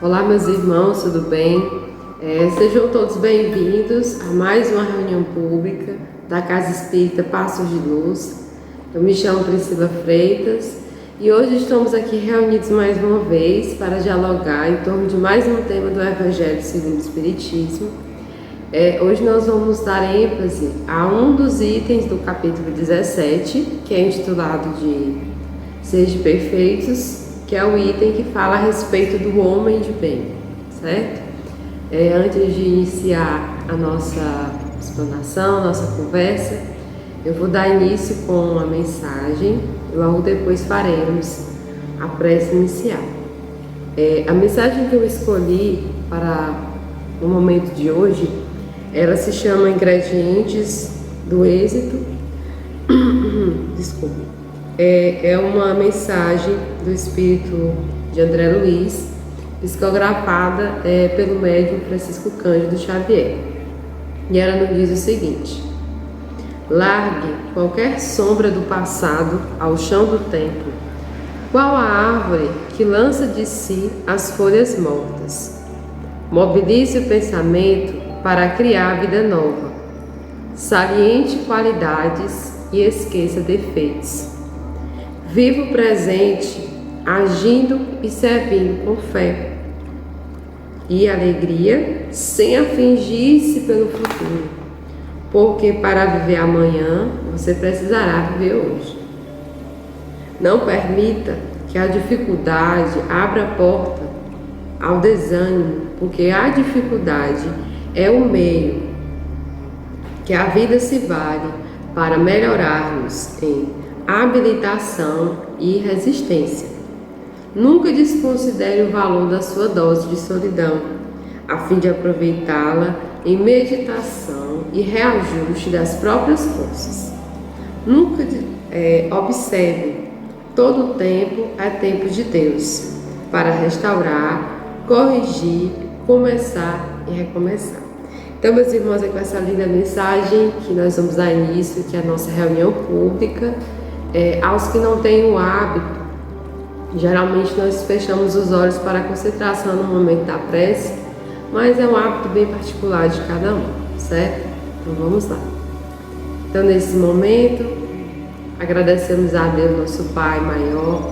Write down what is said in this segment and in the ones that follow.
Olá, meus irmãos, tudo bem? Sejam todos bem-vindos a mais uma reunião pública da Casa Espírita Passos de Luz. Eu me chamo Priscila Freitas e hoje estamos aqui reunidos mais uma vez para dialogar em torno de mais um tema do Evangelho segundo o Espiritismo. Hoje nós vamos dar ênfase a um dos itens do capítulo 17, que é intitulado de Sejam Perfeitos, que é o item que fala a respeito do homem de bem, certo? Antes de iniciar a nossa explanação, nossa conversa, eu vou dar início com uma mensagem e logo depois faremos a prece inicial. A mensagem que eu escolhi para o momento de hoje, ela se chama Ingredientes do Êxito. Desculpe. É uma mensagem do espírito de André Luiz, psicografada pelo médium Francisco Cândido Xavier. E ela nos diz o seguinte: largue qualquer sombra do passado ao chão do tempo, qual a árvore que lança de si as folhas mortas. Mobilize o pensamento para criar vida nova. Saliente qualidades e esqueça defeitos. Viva o presente, agindo e servindo com fé e alegria, sem afligir-se pelo futuro, porque para viver amanhã, você precisará viver hoje. Não permita que a dificuldade abra a porta ao desânimo, porque a dificuldade é o meio que a vida se vale para melhorarmos em habilitação e resistência. Nunca desconsidere o valor da sua dose de solidão, a fim de aproveitá-la em meditação e reajuste das próprias forças. Nunca observe, todo o tempo é tempo de Deus, para restaurar, corrigir, começar e recomeçar. Então, meus irmãos, é com essa linda mensagem que nós vamos dar início aqui à nossa reunião pública. Aos que não têm o hábito, geralmente nós fechamos os olhos para a concentração no momento da prece, mas é um hábito bem particular de cada um, certo? Então vamos lá. Então, nesse momento, agradecemos a Deus, nosso Pai maior,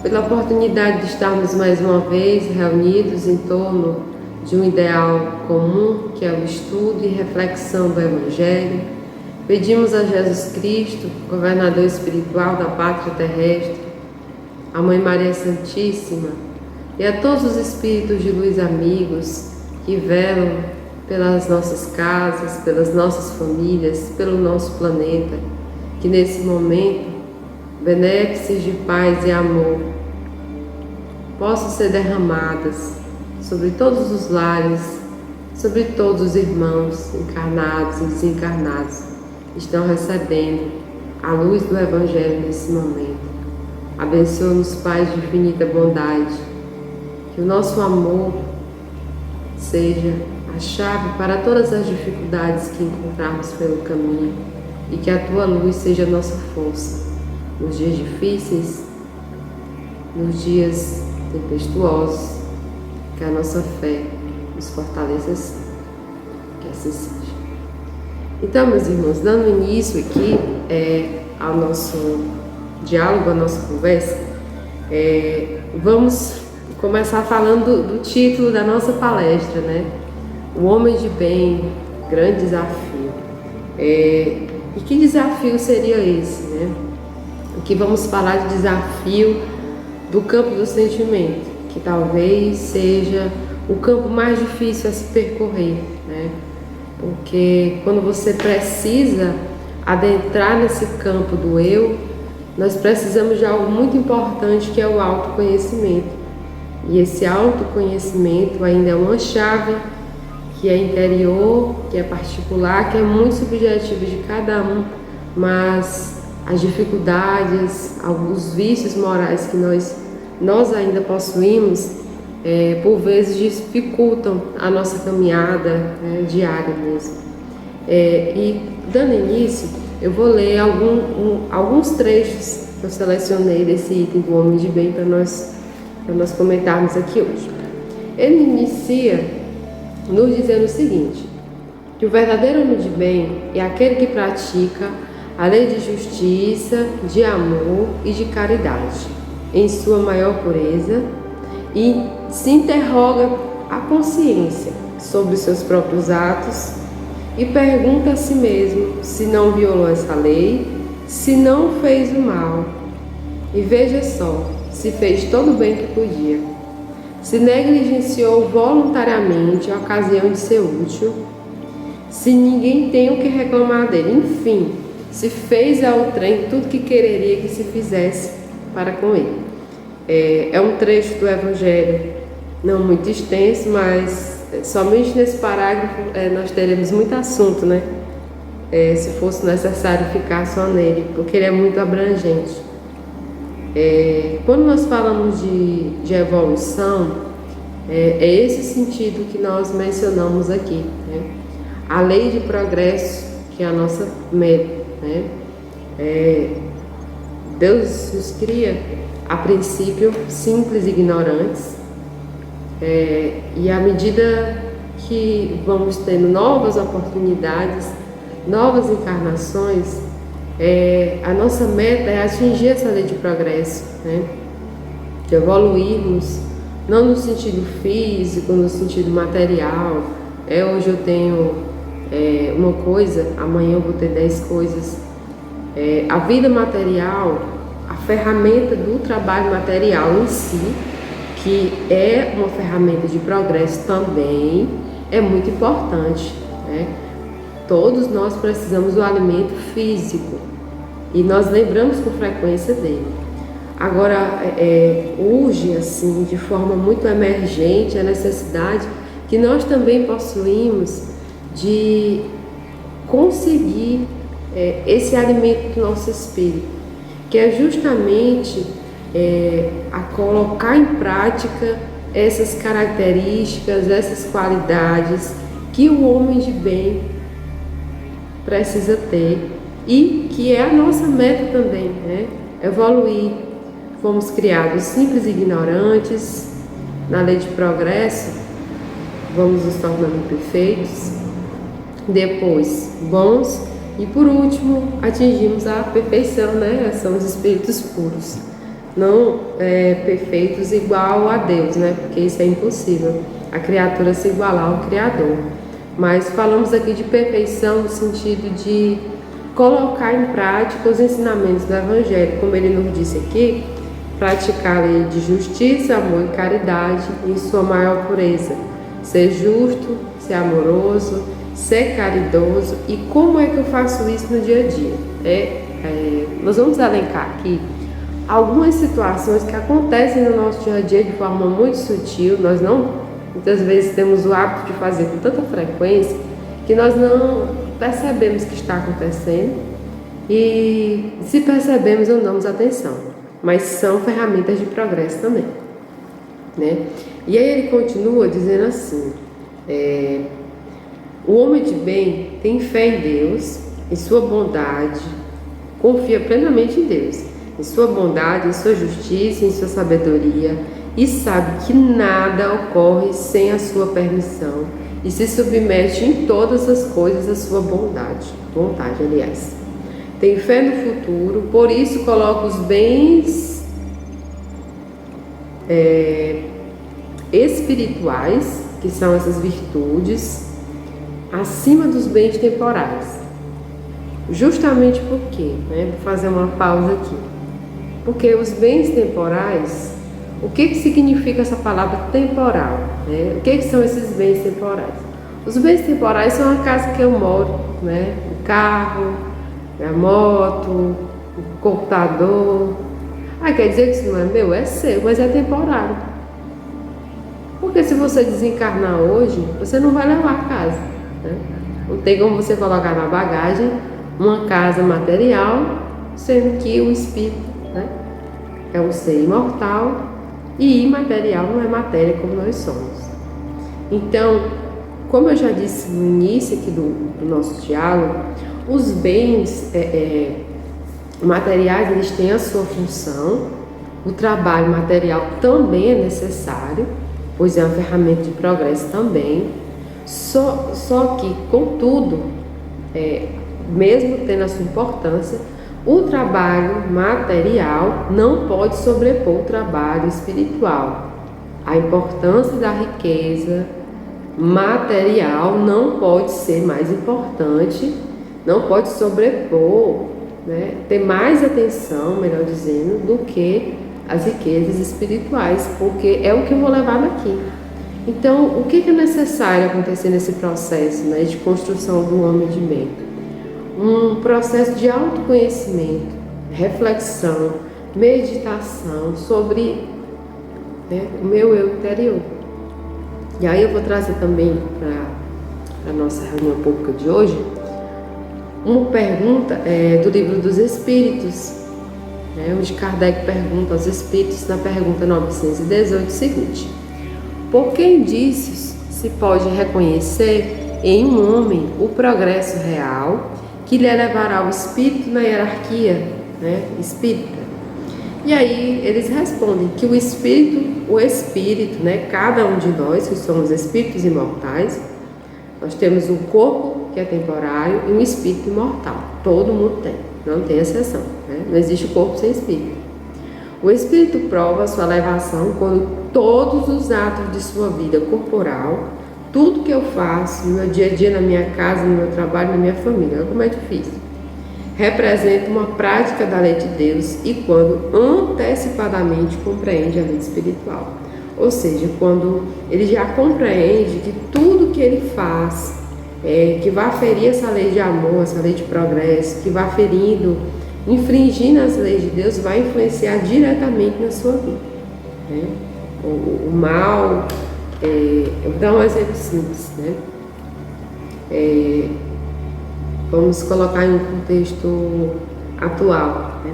pela oportunidade de estarmos mais uma vez reunidos em torno de um ideal comum, que é o estudo e reflexão do Evangelho. Pedimos a Jesus Cristo, governador espiritual da pátria terrestre, a Mãe Maria Santíssima e a todos os espíritos de luz amigos que velam pelas nossas casas, pelas nossas famílias, pelo nosso planeta, que nesse momento benéfices de paz e amor possam ser derramadas sobre todos os lares, sobre todos os irmãos encarnados e desencarnados estão recebendo a luz do Evangelho nesse momento. Abençoa-nos, Pai de infinita bondade, que o nosso amor seja a chave para todas as dificuldades que encontrarmos pelo caminho e que a Tua luz seja a nossa força nos dias difíceis, nos dias tempestuosos, que a nossa fé nos fortaleça assim, que assim seja. Então, meus irmãos, dando início aqui ao nosso diálogo, à nossa conversa, vamos começar falando do título da nossa palestra, né? O Homem de Bem, Grande Desafio. E que desafio seria esse, né? Aqui vamos falar de desafio do campo do sentimento, que talvez seja o campo mais difícil a se percorrer, né? Porque quando você precisa adentrar nesse campo do eu, nós precisamos de algo muito importante, que é o autoconhecimento. E esse autoconhecimento ainda é uma chave que é interior, que é particular, que é muito subjetiva de cada um, mas as dificuldades, alguns vícios morais que nós ainda possuímos, por vezes dificultam a nossa caminhada diária mesmo. E dando início, eu vou ler alguns trechos que eu selecionei desse item do Homem de Bem para nós comentarmos aqui hoje. ele inicia nos dizendo o seguinte, que o verdadeiro homem de bem é aquele que pratica a lei de justiça, de amor e de caridade, em sua maior pureza, e se interroga a consciência sobre os seus próprios atos e pergunta a si mesmo se não violou essa lei, se não fez o mal, e veja só, se fez todo o bem que podia, se negligenciou voluntariamente a ocasião de ser útil, se ninguém tem o que reclamar dele, enfim, se fez ao trem tudo que quereria que se fizesse para com ele. É um trecho do Evangelho não muito extenso, mas somente nesse parágrafo nós teremos muito assunto, né? Se fosse necessário ficar só nele, porque ele é muito abrangente. Quando nós falamos de evolução, é esse sentido que nós mencionamos aqui, né? A lei de progresso, que é a nossa meta, né? Deus nos cria, a princípio, simples e ignorantes, e à medida que vamos tendo novas oportunidades, novas encarnações, a nossa meta é atingir essa lei de progresso, né? De evoluirmos, não no sentido físico, no sentido material. Hoje eu tenho uma coisa, amanhã eu vou ter 10 coisas. A vida material, a ferramenta do trabalho material em si, que é uma ferramenta de progresso também, é muito importante, né? Todos nós precisamos do alimento físico e nós lembramos com frequência dele. Agora, urge, assim, de forma muito emergente, a necessidade que nós também possuímos de conseguir esse alimento do nosso espírito, que é justamente a colocar em prática essas características, essas qualidades que o homem de bem precisa ter e que é a nossa meta também, né? Evoluir. Fomos criados simples e ignorantes, na lei de progresso, vamos nos tornando perfeitos, depois bons e por último atingimos a perfeição, né? São os espíritos puros, não perfeitos igual a Deus, né? Porque isso é impossível, a criatura se igualar ao Criador. Mas falamos aqui de perfeição no sentido de colocar em prática os ensinamentos do Evangelho, como ele nos disse aqui, praticar a lei de justiça, amor e caridade em sua maior pureza, ser justo, ser amoroso, ser caridoso. E como é que eu faço isso no dia a dia? Nós vamos elencar aqui algumas situações que acontecem no nosso dia a dia de forma muito sutil, nós muitas vezes temos o hábito de fazer com tanta frequência que nós não percebemos que está acontecendo e se percebemos não damos atenção, mas são ferramentas de progresso também, né? E aí ele continua dizendo assim, o homem de bem tem fé em Deus, em sua bondade, confia plenamente em Deus, em sua bondade, em sua justiça, em sua sabedoria, e sabe que nada ocorre sem a sua permissão e se submete em todas as coisas à sua vontade, aliás. Tem fé no futuro, por isso coloca os bens espirituais, que são essas virtudes, acima dos bens temporais. Justamente por quê? Vou fazer uma pausa aqui. Porque os bens temporais, o que significa essa palavra temporal? O que são esses bens temporais? Os bens temporais são a casa que eu moro, né? O carro, a moto, o computador. Quer dizer que isso não é meu? É seu, mas é temporário. Porque se você desencarnar hoje, você não vai levar a casa, né? Não tem como você colocar na bagagem uma casa material, sendo que o espírito, né, é um ser imortal e imaterial, não é matéria como nós somos. Então, como eu já disse no início aqui do nosso diálogo, os bens materiais, eles têm a sua função, o trabalho material também é necessário, pois é uma ferramenta de progresso também. Só que, contudo, mesmo tendo a sua importância, o trabalho material não pode sobrepor o trabalho espiritual. A importância da riqueza material não pode ser mais importante, não pode sobrepor, né, ter mais atenção, melhor dizendo, do que as riquezas espirituais, porque é o que eu vou levar daqui. Então, o que é necessário acontecer nesse processo, né, de construção do homem de bem? Um processo de autoconhecimento, reflexão, meditação sobre, né, o meu eu interior. E aí eu vou trazer também para a nossa reunião pública de hoje uma pergunta do Livro dos Espíritos, né, onde Kardec pergunta aos Espíritos na pergunta 918 o seguinte: por que indícios se pode reconhecer em um homem o progresso real que lhe levará o espírito na hierarquia, né, espírita? E aí eles respondem que o espírito, né, cada um de nós que somos espíritos imortais, nós temos um corpo que é temporário e um espírito imortal. Todo mundo tem, não tem exceção, né? Não existe corpo sem espírito. O espírito prova a sua elevação quando todos os atos de sua vida corporal, tudo que eu faço no meu dia a dia, na minha casa, no meu trabalho, na minha família, olha como é difícil, representa uma prática da lei de Deus e quando antecipadamente compreende a vida espiritual. Ou seja, quando ele já compreende que tudo que ele faz, que vai ferir essa lei de amor, essa lei de progresso, que vai ferindo, infringindo as leis de Deus, vai influenciar diretamente na sua vida, né? O mal, eu vou dar um exemplo simples, né? Vamos colocar em um contexto atual, né?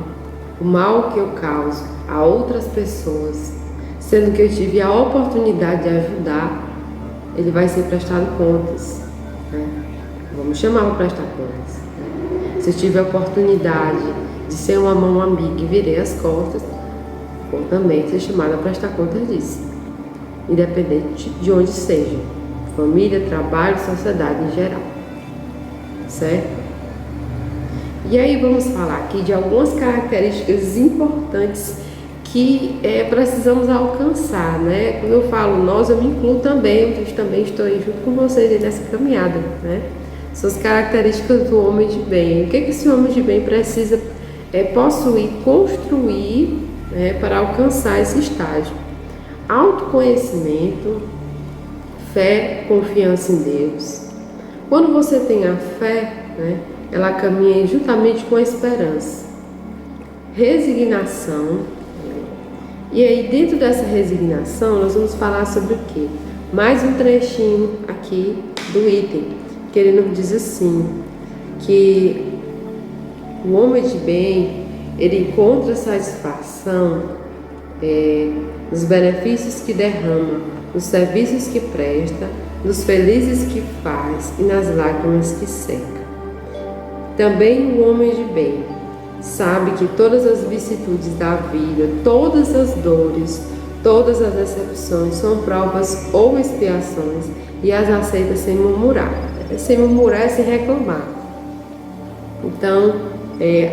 O mal que eu causo a outras pessoas, sendo que eu tive a oportunidade de ajudar, ele vai ser prestado contas, né? Vamos chamar para prestar contas, né? Se eu tive a oportunidade de ser uma mão amiga e virei as costas, vou também ser chamada a prestar contas disso, independente de onde seja, família, trabalho, sociedade em geral, certo? E aí vamos falar aqui de algumas características importantes que precisamos alcançar, né? Quando eu falo nós, eu me incluo também, eu também estou aí junto com vocês aí nessa caminhada, né? São as características do homem de bem. O que esse homem de bem precisa possuir, construir, né, para alcançar esse estágio? Autoconhecimento, fé, confiança em Deus. Quando você tem a fé, né, ela caminha juntamente com a esperança. Resignação. E aí, dentro dessa resignação, nós vamos falar sobre o quê? Mais um trechinho aqui do item, que ele nos diz assim, que o homem de bem, ele encontra satisfação nos benefícios que derrama, nos serviços que presta, nos felizes que faz e nas lágrimas que seca. Também o homem de bem sabe que todas as vicissitudes da vida, todas as dores, todas as decepções são provas ou expiações e as aceita sem murmurar. Sem murmurar é sem reclamar. Então,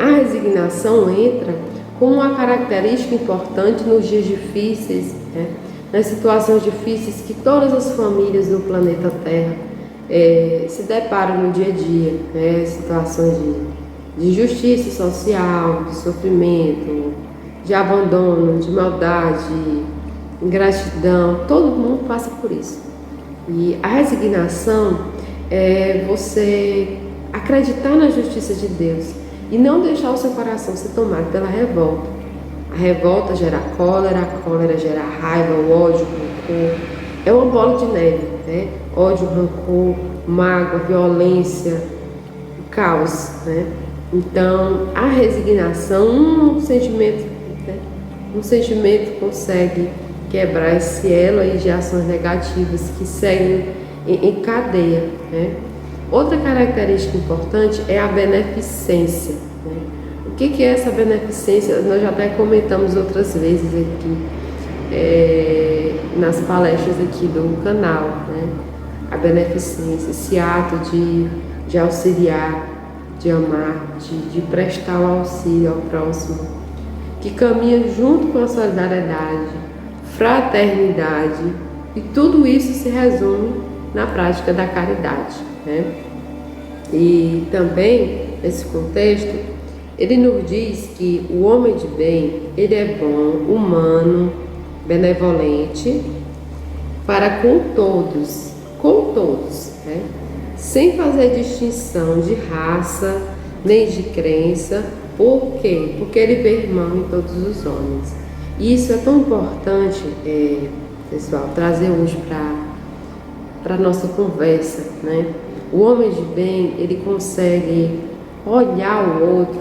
a resignação entra como uma característica importante nos dias difíceis, né? Nas situações difíceis que todas as famílias do planeta Terra se deparam no dia a dia, né? Situações de injustiça social, de sofrimento, de abandono, de maldade, ingratidão, todo mundo passa por isso. E a resignação é você acreditar na justiça de Deus e não deixar o seu coração ser tomado pela revolta. A revolta gera cólera, a cólera gera raiva, o ódio, o rancor. É uma bola de neve, né? Ódio, rancor, mágoa, violência, caos, né? Então, a resignação, um sentimento consegue quebrar esse elo aí de ações negativas que seguem em cadeia, né? Outra característica importante é a beneficência, né? O que é essa beneficência? Nós já até comentamos outras vezes aqui. nas palestras aqui do canal, né? A beneficência, esse ato de auxiliar, de amar, de prestar o auxílio ao próximo, que caminha junto com a solidariedade, fraternidade, e tudo isso se resume na prática da caridade, né? E também, nesse contexto, ele nos diz que o homem de bem, ele é bom, humano, benevolente para com todos, né? Sem fazer distinção de raça, nem de crença. Por quê? Porque ele vê irmão em todos os homens. E isso é tão importante, pessoal, trazer hoje para a nossa conversa, né? O homem de bem, ele consegue olhar o outro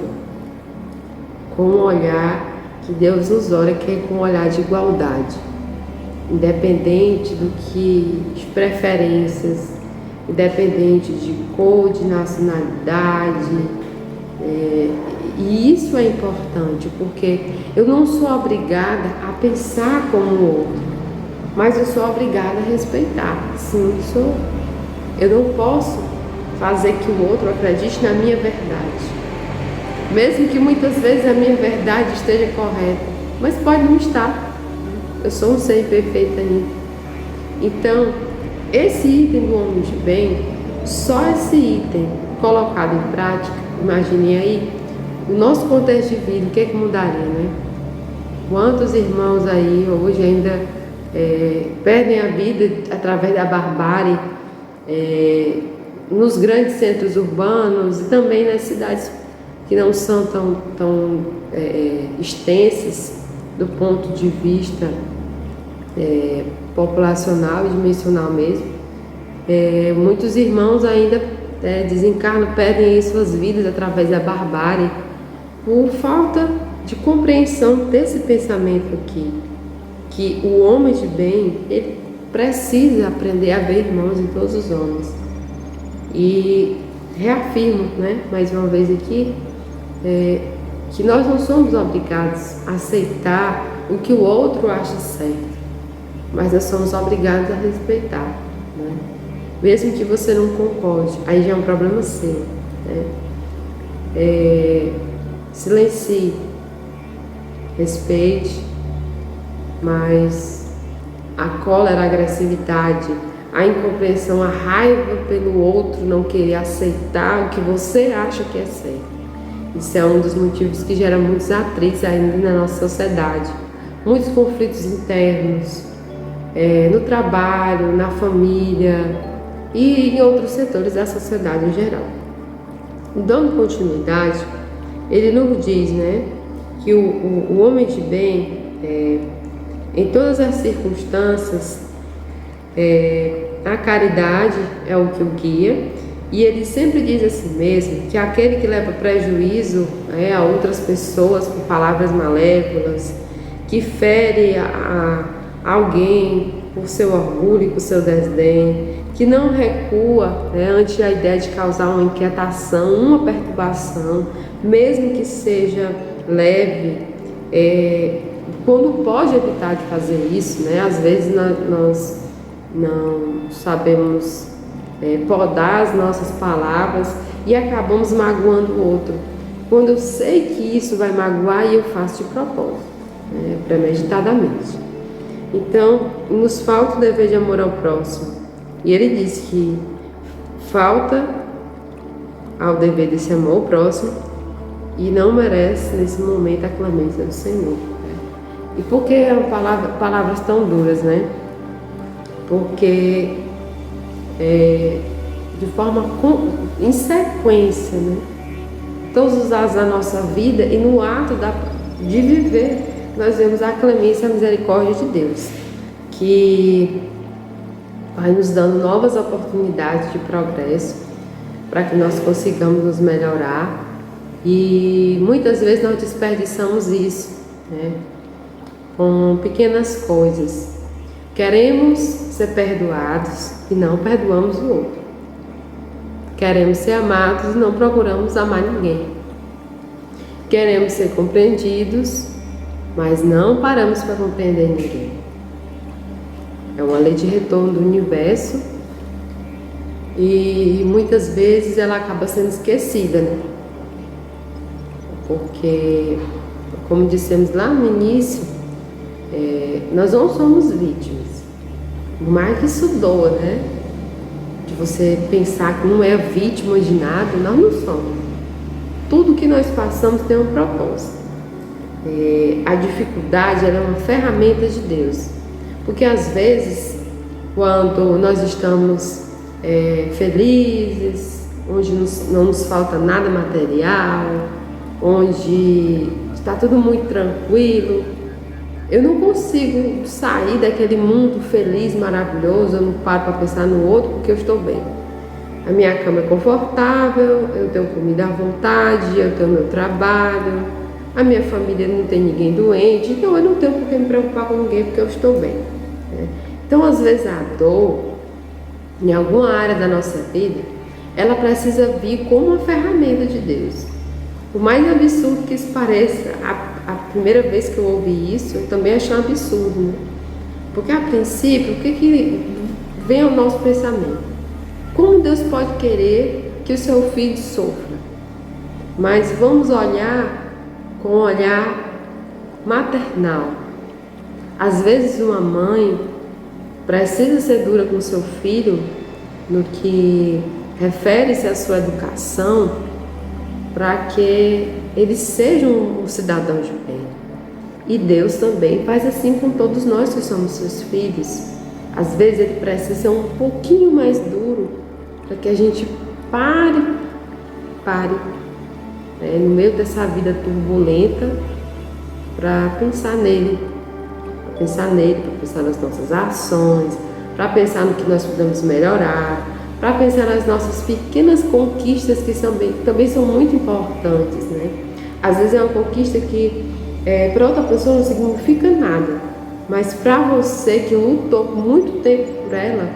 com um olhar que Deus nos olha, que é com um olhar de igualdade, independente de preferências, independente de cor, de nacionalidade. E isso é importante, porque eu não sou obrigada a pensar como o outro, mas eu sou obrigada a respeitar. Sim, sou. Eu não posso fazer que o outro acredite na minha verdade, mesmo que muitas vezes a minha verdade esteja correta, mas pode não estar. Eu sou um ser imperfeito ainda. Então, esse item do homem de bem, só esse item colocado em prática, imaginem aí, o nosso contexto de vida, o que é que mudaria, né? Quantos irmãos aí hoje ainda perdem a vida através da barbárie, nos grandes centros urbanos e também nas cidades que não são tão extensas do ponto de vista populacional e dimensional mesmo. Muitos irmãos ainda desencarnam, perdem aí suas vidas através da barbárie por falta de compreensão desse pensamento aqui, que o homem de bem, ele precisa aprender a ver irmãos em todos os homens. E reafirmo, né, mais uma vez aqui, que nós não somos obrigados a aceitar o que o outro acha certo, mas nós somos obrigados a respeitar, né? Mesmo que você não concorde, aí já é um problema seu, né? Silencie, respeite, mas a cólera, a agressividade, a incompreensão, a raiva pelo outro não querer aceitar o que você acha que é certo, isso é um dos motivos que gera muitos atritos ainda na nossa sociedade, muitos conflitos internos, no trabalho, na família e em outros setores da sociedade em geral. Dando continuidade, ele nos diz, né, que o homem de bem, em todas as circunstâncias, a caridade é o que o guia, e ele sempre diz assim mesmo, que aquele que leva prejuízo a outras pessoas com palavras malévolas, que fere a alguém por seu orgulho e por seu desdém, que não recua ante a ideia de causar uma inquietação, uma perturbação, mesmo que seja leve, quando pode evitar de fazer isso, né? Às vezes nós não sabemos podar as nossas palavras e acabamos magoando o outro. Quando eu sei que isso vai magoar, eu faço de propósito, premeditadamente. Então, nos falta o dever de amor ao próximo. E ele diz que falta ao dever desse amor ao próximo e não merece, nesse momento, a clemência do Senhor. E por que palavras tão duras, né? Porque de forma em sequência, né? Todos os atos da nossa vida e no ato de viver, nós vemos a clemência e a misericórdia de Deus, que vai nos dando novas oportunidades de progresso para que nós consigamos nos melhorar, e muitas vezes nós desperdiçamos isso, né, com pequenas coisas. Queremos ser perdoados e não perdoamos o outro. Queremos ser amados e não procuramos amar ninguém. Queremos ser compreendidos, mas não paramos para compreender ninguém. É uma lei de retorno do universo e muitas vezes ela acaba sendo esquecida, né? Porque, como dissemos lá no início, nós não somos vítimas. Por mais que isso doa, né? De você pensar que não é vítima de nada, nós não somos. Tudo que nós passamos tem um propósito. A dificuldade ela é uma ferramenta de Deus. Porque às vezes, quando nós estamos felizes, onde não nos falta nada material, onde está tudo muito tranquilo, eu não consigo sair daquele mundo feliz, maravilhoso, eu não paro para pensar no outro porque eu estou bem. A minha cama é confortável, eu tenho comida à vontade, eu tenho meu trabalho, a minha família não tem ninguém doente, então eu não tenho por que me preocupar com ninguém porque eu estou bem, né? Então, às vezes, a dor, em alguma área da nossa vida, ela precisa vir como uma ferramenta de Deus. Por mais absurdo que isso pareça, a primeira vez que eu ouvi isso, eu também achei um absurdo, né? Porque, a princípio, o que vem ao nosso pensamento? Como Deus pode querer que o seu filho sofra? Mas vamos olhar com um olhar maternal. Às vezes uma mãe precisa ser dura com seu filho no que refere-se à sua educação para que ele seja um cidadão de bem. E Deus também faz assim com todos nós que somos seus filhos. Às vezes ele precisa ser um pouquinho mais duro para que a gente pare no meio dessa vida turbulenta para pensar nele, para pensar nas nossas ações, para pensar no que nós podemos melhorar, para pensar nas nossas pequenas conquistas que também são muito importantes, né? Às vezes é uma conquista que para outra pessoa não significa nada, mas para você que lutou por muito tempo por ela,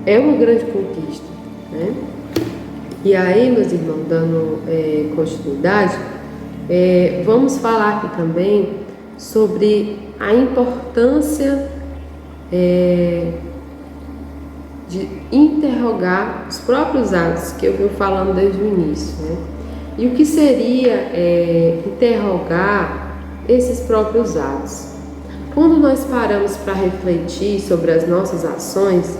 é uma grande conquista, né? E aí, meus irmãos, dando continuidade, vamos falar aqui também sobre a importância de interrogar os próprios atos, que eu venho falando desde o início, né? E o que seria interrogar esses próprios atos? Quando nós paramos para refletir sobre as nossas ações,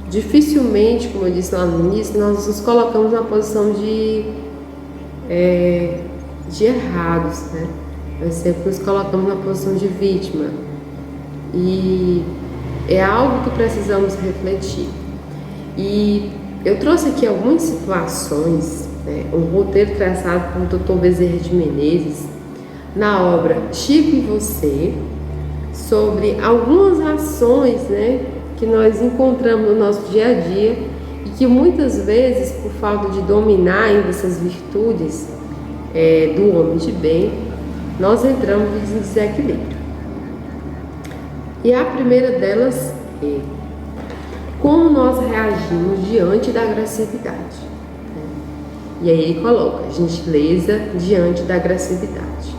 dificilmente, como eu disse lá no início, nós nos colocamos na posição de errados, né? Nós sempre nos colocamos na posição de vítima. E é algo que precisamos refletir. E eu trouxe aqui algumas situações, né? Um roteiro traçado por Dr. Bezerra de Menezes, na obra Chico e Você, sobre algumas ações, né, que nós encontramos no nosso dia a dia e que muitas vezes, por falta de dominar ainda essas virtudes do homem de bem, nós entramos em desequilíbrio. E a primeira delas é como nós reagimos diante da agressividade, né? E aí ele coloca gentileza diante da agressividade.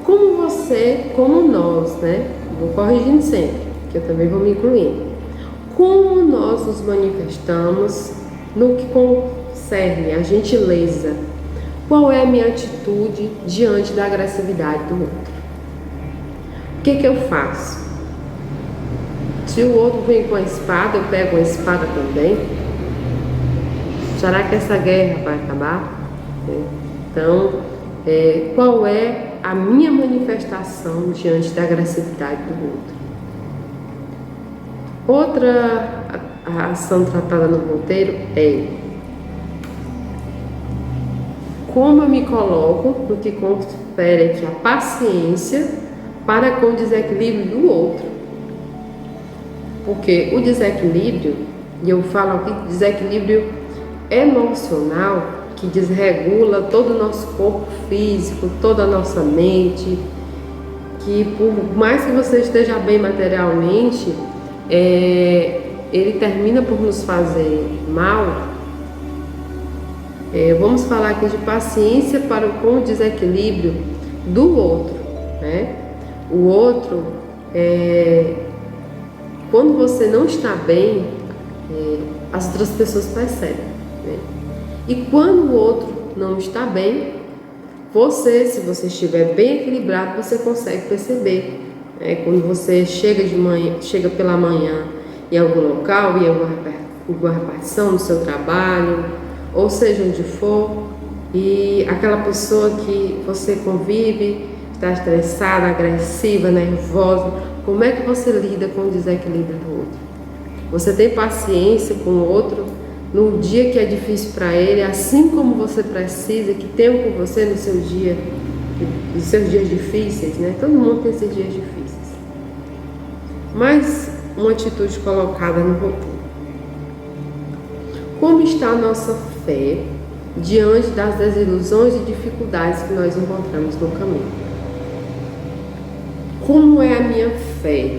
Como você, como nós, né? Vou corrigindo sempre, que eu também vou me incluindo. Como nós nos manifestamos no que concerne a gentileza? Qual é a minha atitude diante da agressividade do outro? O que eu faço? Se o outro vem com a espada, eu pego a espada também? Será que essa guerra vai acabar? Então, qual é a minha manifestação diante da agressividade do outro? Outra ação tratada no roteiro é como eu me coloco no que confere aqui a paciência para com o desequilíbrio do outro. Porque o desequilíbrio, e eu falo aqui desequilíbrio emocional, que desregula todo o nosso corpo físico, toda a nossa mente, que por mais que você esteja bem materialmente, ele termina por nos fazer mal. Vamos falar aqui de paciência com o desequilíbrio do outro, né? O outro, quando você não está bem, as outras pessoas percebem, né? E quando o outro não está bem, você, se você estiver bem equilibrado, você consegue perceber, né? Quando você chega pela manhã em algum local, em alguma repartição no seu trabalho, ou seja onde for, e aquela pessoa que você convive está estressada, agressiva, nervosa, como é que você lida com o desequilíbrio do outro? Você tem paciência com o outro no dia que é difícil para ele, assim como você precisa que tenham com você no seu dia, nos seus dias difíceis, né? Todo mundo tem esses dias difíceis. Mas uma atitude colocada no roteiro. Como está a nossa fé diante das desilusões e dificuldades que nós encontramos no caminho? Como é a minha fé?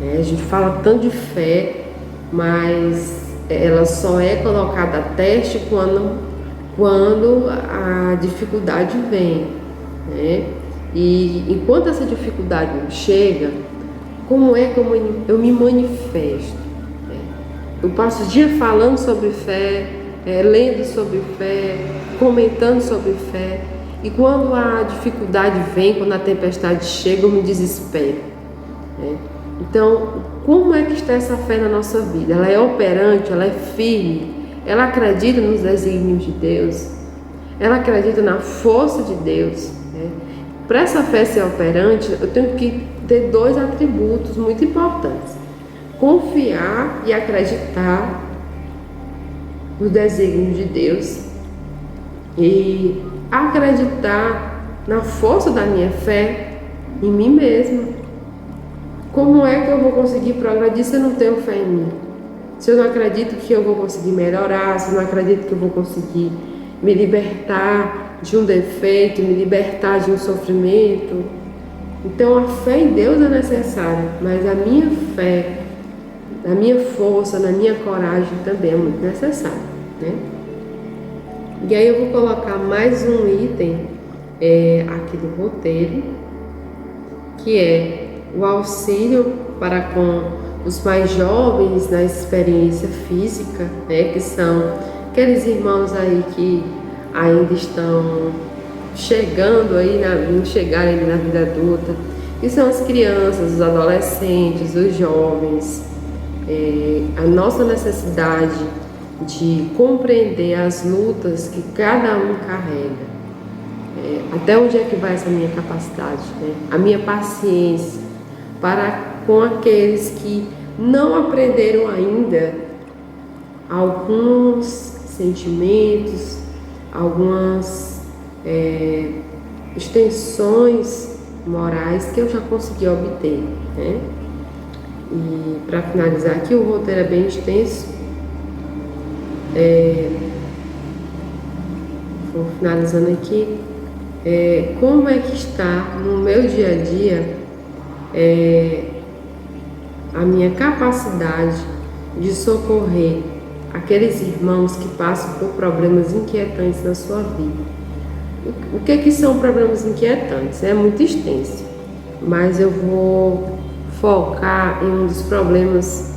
A gente fala tanto de fé, mas ela só é colocada a teste quando a dificuldade vem, né? E enquanto essa dificuldade não chega, como é que eu me manifesto? Eu passo o dia falando sobre fé, lendo sobre fé, comentando sobre fé, e quando a dificuldade vem, quando a tempestade chega, eu me desespero, né? Então, como é que está essa fé na nossa vida? Ela é operante, ela é firme, ela acredita nos desígnios de Deus, ela acredita na força de Deus, né? Para essa fé ser operante, eu tenho que ter dois atributos muito importantes: confiar e acreditar nos desígnios de Deus e acreditar na força da minha fé em mim mesma. Como é que eu vou conseguir progredir se eu não tenho fé em mim? Se eu não acredito que eu vou conseguir melhorar, se eu não acredito que eu vou conseguir me libertar de um defeito, me libertar de um sofrimento. Então a fé em Deus é necessária, mas a minha fé, a minha força, na minha coragem também é muito necessária, né? E aí eu vou colocar mais um item aqui do roteiro, que é o auxílio para com os mais jovens na experiência física, né, que são aqueles irmãos aí que ainda estão chegando aí, não chegaram ainda na vida adulta, que são as crianças, os adolescentes, os jovens, a nossa necessidade de compreender as lutas que cada um carrega. Até onde é que vai essa minha capacidade, né? A minha paciência para com aqueles que não aprenderam ainda alguns sentimentos, algumas extensões morais que eu já consegui obter, né? E para finalizar aqui, o roteiro é bem extenso. Vou finalizando aqui. Como é que está no meu dia a dia a minha capacidade de socorrer aqueles irmãos que passam por problemas inquietantes na sua vida? O que são problemas inquietantes? É muito extenso, mas eu vou focar em um dos problemas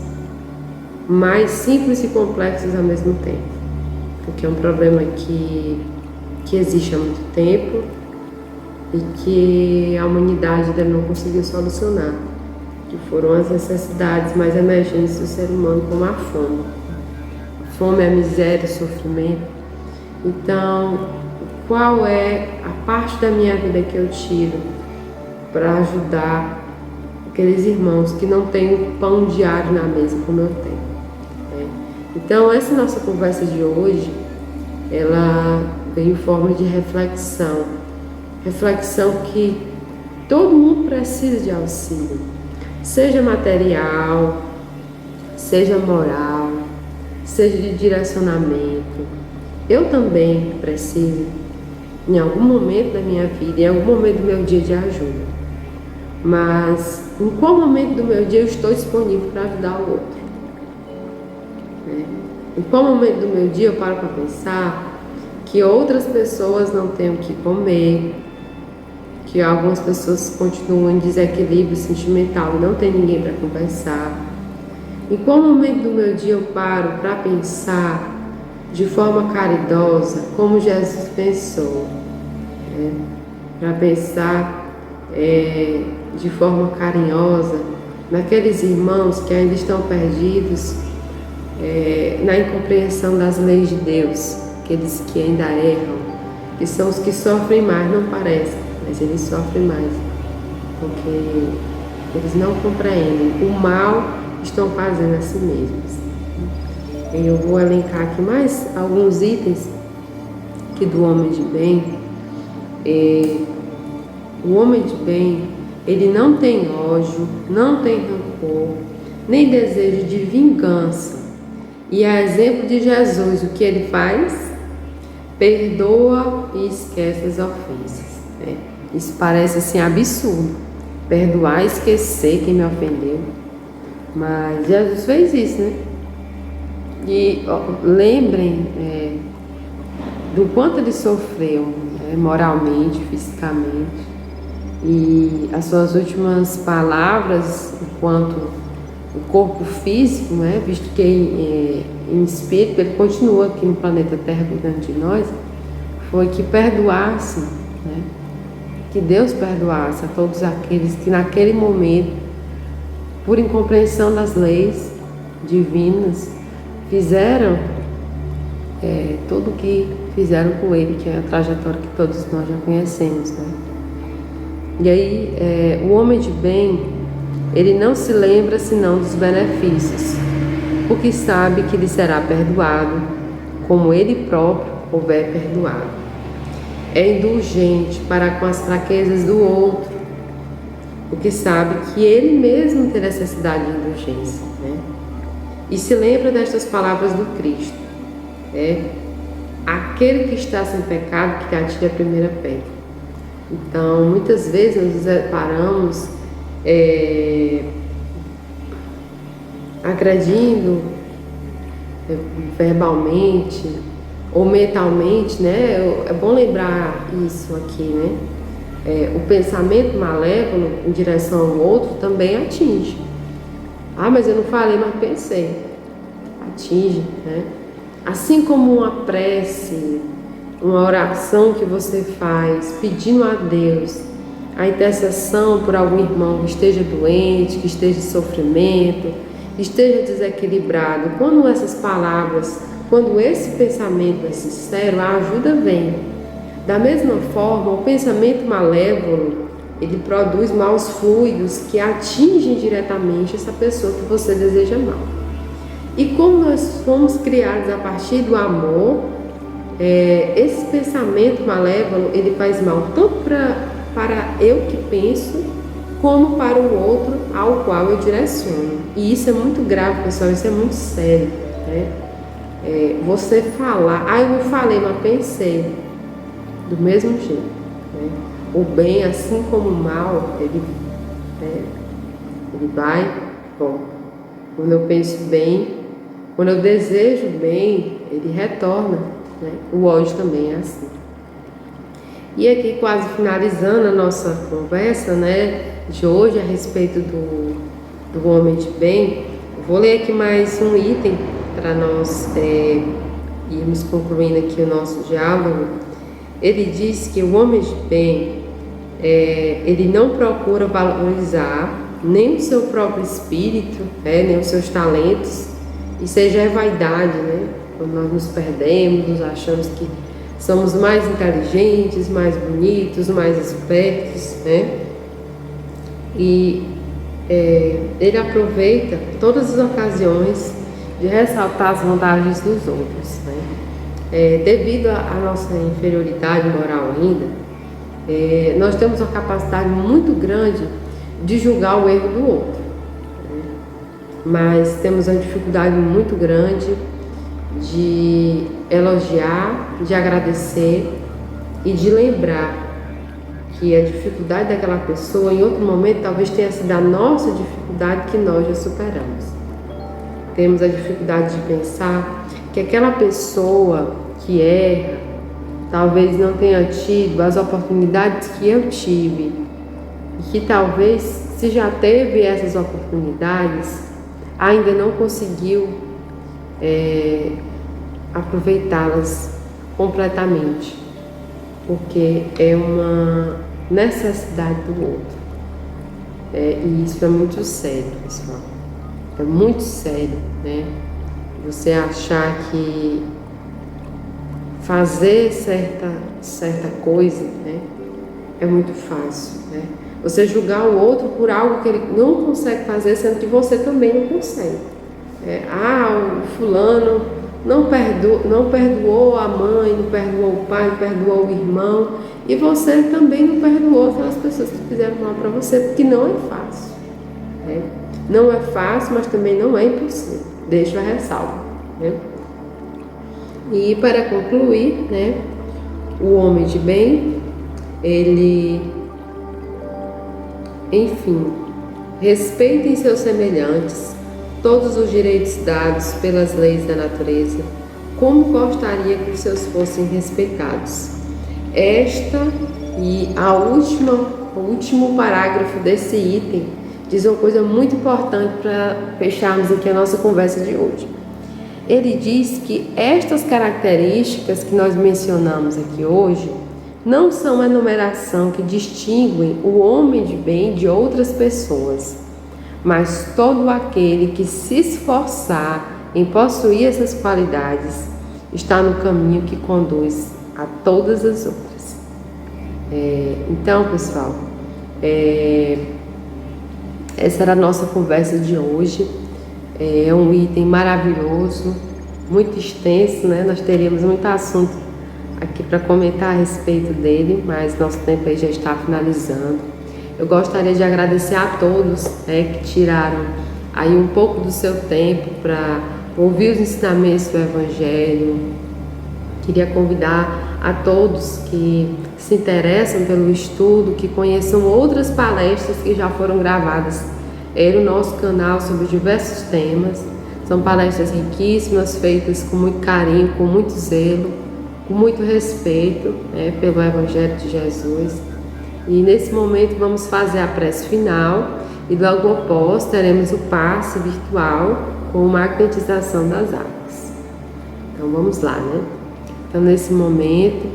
mais simples e complexos ao mesmo tempo, porque é um problema que existe há muito tempo e que a humanidade ainda não conseguiu solucionar, que foram as necessidades mais emergentes do ser humano, como a fome. A fome, a miséria, o sofrimento. Então, qual é a parte da minha vida que eu tiro para ajudar aqueles irmãos que não têm o pão diário na mesa como eu tenho, né? Então, essa nossa conversa de hoje, ela vem em forma de reflexão que todo mundo precisa de auxílio, seja material, seja moral, seja de direcionamento. Eu também preciso, em algum momento da minha vida, em algum momento do meu dia, de ajuda. Mas em qual momento do meu dia eu estou disponível para ajudar o outro? Em qual momento do meu dia eu paro para pensar que outras pessoas não têm o que comer, que algumas pessoas continuam em desequilíbrio sentimental e não tem ninguém para conversar, Em qual momento do meu dia eu paro para pensar de forma caridosa como Jesus pensou? Para pensar de forma carinhosa naqueles irmãos que ainda estão perdidos na incompreensão das leis de Deus, aqueles que ainda erram, que são os que sofrem mais, não parece, mas eles sofrem mais, porque eles não compreendem o mal que estão fazendo a si mesmos. Eu vou elencar aqui mais alguns itens que do homem de bem. O homem de bem, ele não tem ódio, não tem rancor, nem desejo de vingança. E a exemplo de Jesus, o que ele faz? Perdoa e esquece as ofensas. Isso parece assim absurdo, perdoar e esquecer quem me ofendeu. Mas Jesus fez isso, né? E lembrem do quanto ele sofreu, moralmente, fisicamente. E as suas últimas palavras, enquanto o corpo físico, visto que em espírito ele continua aqui no planeta Terra cuidando de nós, foi que perdoasse, que Deus perdoasse a todos aqueles que naquele momento, por incompreensão das leis divinas, fizeram tudo o que fizeram com ele, que é a trajetória que todos nós já conhecemos, E aí, o homem de bem, ele não se lembra senão dos benefícios, porque sabe que lhe será perdoado, como ele próprio houver perdoado. É indulgente para com as fraquezas do outro, porque sabe que ele mesmo tem necessidade de indulgência, E se lembra destas palavras do Cristo, aquele que está sem pecado, que atire a primeira pedra. Então, muitas vezes nós nos deparamos agredindo verbalmente ou mentalmente, É bom lembrar isso aqui, O pensamento malévolo em direção ao outro também atinge. Mas eu não falei, mas pensei. Atinge, Assim como uma prece, uma oração que você faz pedindo a Deus a intercessão por algum irmão que esteja doente, que esteja em sofrimento, que esteja desequilibrado. Quando essas palavras, quando esse pensamento é sincero, a ajuda vem. Da mesma forma, o pensamento malévolo, ele produz maus fluidos que atingem diretamente essa pessoa que você deseja mal. E como nós fomos criados a partir do amor, esse pensamento malévolo, ele faz mal tanto para eu que penso, como para o outro ao qual eu direciono. E isso é muito grave, pessoal, isso é muito sério, você falar, eu não falei, mas pensei, do mesmo jeito, O bem, assim como o mal, ele vai, quando eu penso bem, quando eu desejo bem, ele retorna, O ódio também é assim. E aqui, quase finalizando a nossa conversa, de hoje a respeito do homem de bem, vou ler aqui mais um item para nós irmos concluindo aqui o nosso diálogo. Ele diz que o homem de bem, ele não procura valorizar nem o seu próprio espírito, nem os seus talentos. Isso aí já é vaidade, Quando nós nos perdemos, nos achamos que somos mais inteligentes, mais bonitos, mais espertos, E ele aproveita todas as ocasiões de ressaltar as vantagens dos outros, devido à nossa inferioridade moral ainda, nós temos uma capacidade muito grande de julgar o erro do outro, mas temos uma dificuldade muito grande de elogiar, de agradecer e de lembrar que a dificuldade daquela pessoa em outro momento talvez tenha sido a nossa dificuldade que nós já superamos. Temos a dificuldade de pensar que aquela pessoa que erra talvez não tenha tido as oportunidades que eu tive, e que talvez, se já teve essas oportunidades, ainda não conseguiu aproveitá-las completamente, porque é uma necessidade do outro. E isso é muito sério, pessoal. É muito sério, né? Você achar que fazer certa coisa, né, é muito fácil, né? Você julgar o outro por algo que ele não consegue fazer, sendo que você também não consegue. O fulano não perdoou a mãe, não perdoou o pai, não perdoou o irmão, e você também não perdoou aquelas pessoas que fizeram mal para você, porque não é fácil, né? Não é fácil, mas também não é impossível. Deixo a ressalva, né? E para concluir, né, o homem de bem, ele, enfim, respeitem seus semelhantes, todos os direitos dados pelas leis da natureza, como gostaria que os seus fossem respeitados. Esta e o último parágrafo desse item diz uma coisa muito importante para fecharmos aqui a nossa conversa de hoje. Ele diz que estas características que nós mencionamos aqui hoje não são a enumeração que distinguem o homem de bem de outras pessoas, mas todo aquele que se esforçar em possuir essas qualidades está no caminho que conduz a todas as outras. Então, pessoal, essa era a nossa conversa de hoje. É um item maravilhoso, muito extenso, né? Nós teríamos muito assunto aqui para comentar a respeito dele, mas nosso tempo aí já está finalizando. Eu gostaria de agradecer a todos, que tiraram aí um pouco do seu tempo para ouvir os ensinamentos do Evangelho. Queria convidar a todos que se interessam pelo estudo, que conheçam outras palestras que já foram gravadas no nosso canal sobre diversos temas. São palestras riquíssimas, feitas com muito carinho, com muito zelo, com muito respeito, pelo Evangelho de Jesus. E nesse momento vamos fazer a prece final e logo após teremos o passe virtual com magnetização das águas. Então vamos lá, né? Então nesse momento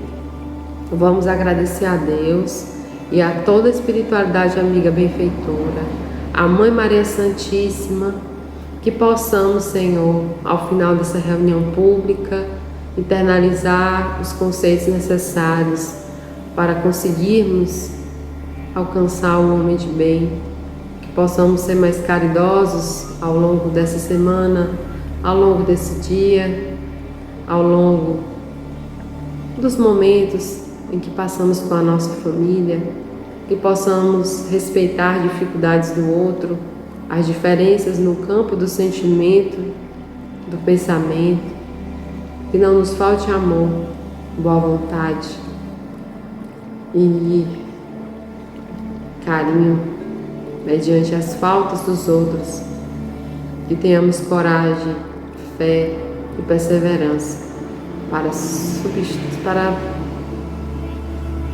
vamos agradecer a Deus e a toda a espiritualidade amiga benfeitora, a Mãe Maria Santíssima, que possamos, Senhor, ao final dessa reunião pública, internalizar os conceitos necessários para conseguirmos alcançar o homem de bem, que possamos ser mais caridosos ao longo dessa semana, ao longo desse dia, ao longo dos momentos em que passamos com a nossa família, que possamos respeitar as dificuldades do outro, as diferenças no campo do sentimento, do pensamento, que não nos falte amor, boa vontade e carinho mediante as faltas dos outros, que tenhamos coragem, fé e perseverança para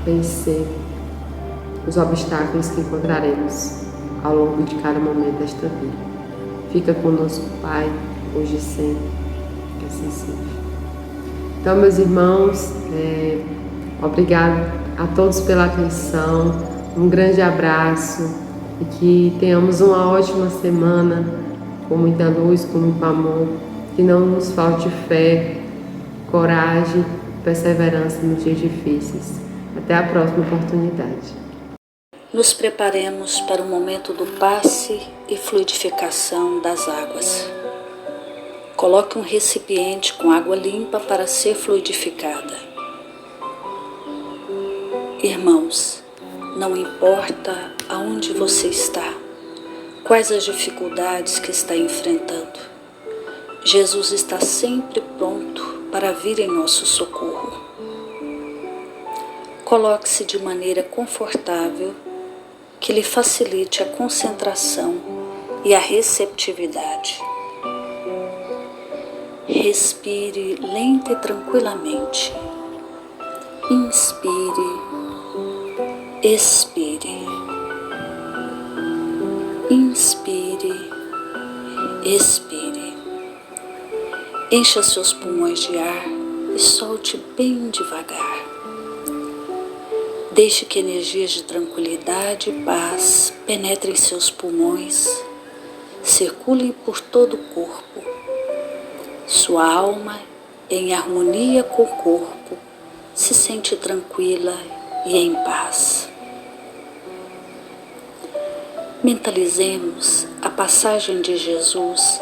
vencer os obstáculos que encontraremos ao longo de cada momento desta vida. Fica conosco, Pai, hoje e sempre, que assim seja. Então, meus irmãos, obrigado a todos pela atenção, um grande abraço e que tenhamos uma ótima semana, com muita luz, com muito amor, que não nos falte fé, coragem, perseverança nos dias difíceis. Até a próxima oportunidade. Nos preparemos para o momento do passe e fluidificação das águas. Coloque um recipiente com água limpa para ser fluidificada. Irmãos, não importa aonde você está, quais as dificuldades que está enfrentando, Jesus está sempre pronto para vir em nosso socorro. Coloque-se de maneira confortável, que lhe facilite a concentração e a receptividade. Respire lenta e tranquilamente. Inspire, expire. Inspire, Expire. Encha seus pulmões de ar e solte bem devagar. Deixe que energias de tranquilidade e paz penetrem seus pulmões, circulem por todo o corpo. Sua alma, em harmonia com o corpo, se sente tranquila e em paz. Mentalizemos a passagem de Jesus.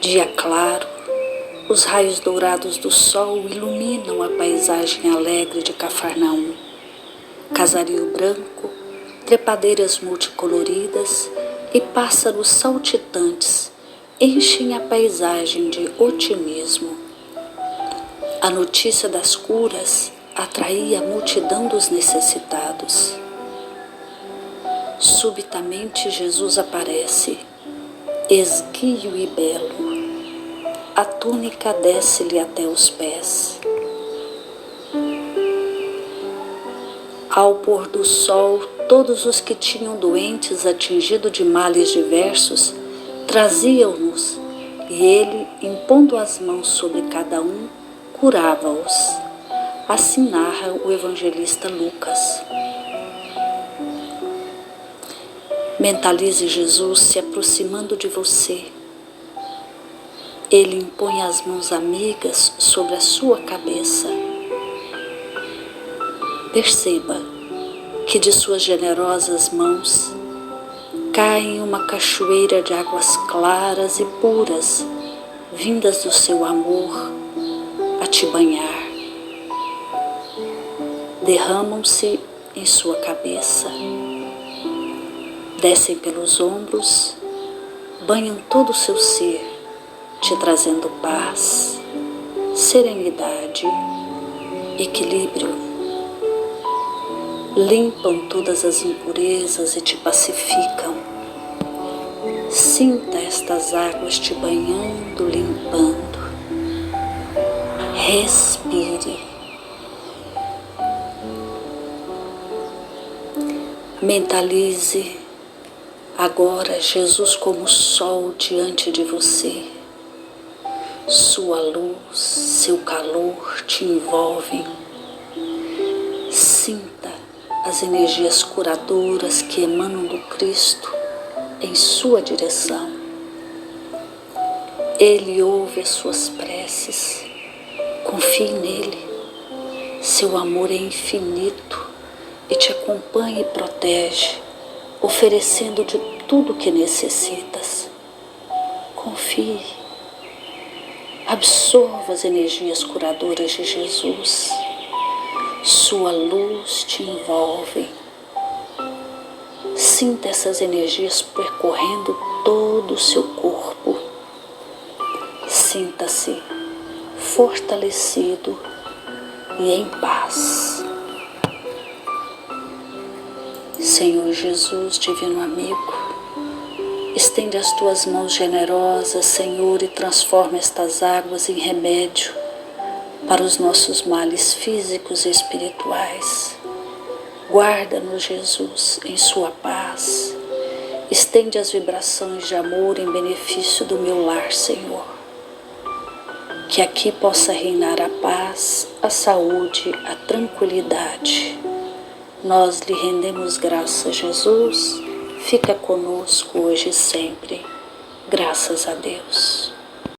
Dia claro, os raios dourados do sol iluminam a paisagem alegre de Cafarnaum. Casario branco, trepadeiras multicoloridas e pássaros saltitantes enchem a paisagem de otimismo. A notícia das curas atraía a multidão dos necessitados. Subitamente Jesus aparece, esguio e belo. A túnica desce-lhe até os pés. Ao pôr do sol, todos os que tinham doentes atingidos de males diversos traziam-nos, e ele, impondo as mãos sobre cada um, curava-os. Assim narra o evangelista Lucas. Mentalize Jesus se aproximando de você. Ele impõe as mãos amigas sobre a sua cabeça. Perceba que de suas generosas mãos cai uma cachoeira de águas claras e puras, vindas do seu amor a te banhar. Derramam-se em sua cabeça. Descem pelos ombros, banham todo o seu ser, te trazendo paz, serenidade, equilíbrio. Limpam todas as impurezas e te pacificam. Sinta estas águas te banhando, limpando. Respire. Mentalize agora Jesus como sol diante de você. Sua luz, seu calor te envolvem. Sinta as energias curadoras que emanam do Cristo em sua direção. Ele ouve as suas preces. Confie nele. Seu amor é infinito e te acompanha e protege, oferecendo de tudo o que necessitas. Confie. Absorva as energias curadoras de Jesus. Sua luz te envolve. Sinta essas energias percorrendo todo o seu corpo. Sinta-se fortalecido e em paz. Senhor Jesus, divino amigo, estende as tuas mãos generosas, Senhor, e transforma estas águas em remédio para os nossos males físicos e espirituais. Guarda-nos, Jesus, em sua paz. Estende as vibrações de amor em benefício do meu lar, Senhor. Que aqui possa reinar a paz, a saúde, a tranquilidade. Nós lhe rendemos graças, Jesus. Fica conosco hoje e sempre. Graças a Deus.